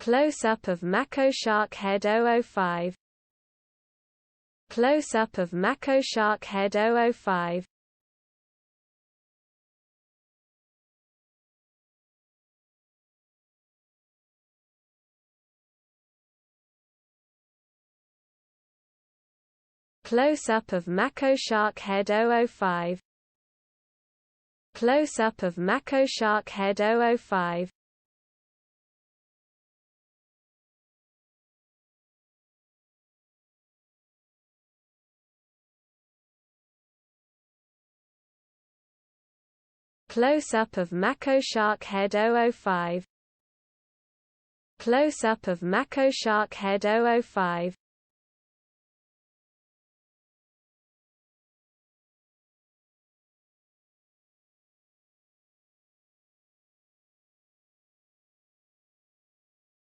Close-up of mako shark head 005. Close-up of mako shark head 005. Close-up of mako shark head 005. Close-up of mako shark head 005. Close-up of mako shark head 005. Close-up of mako shark head 005.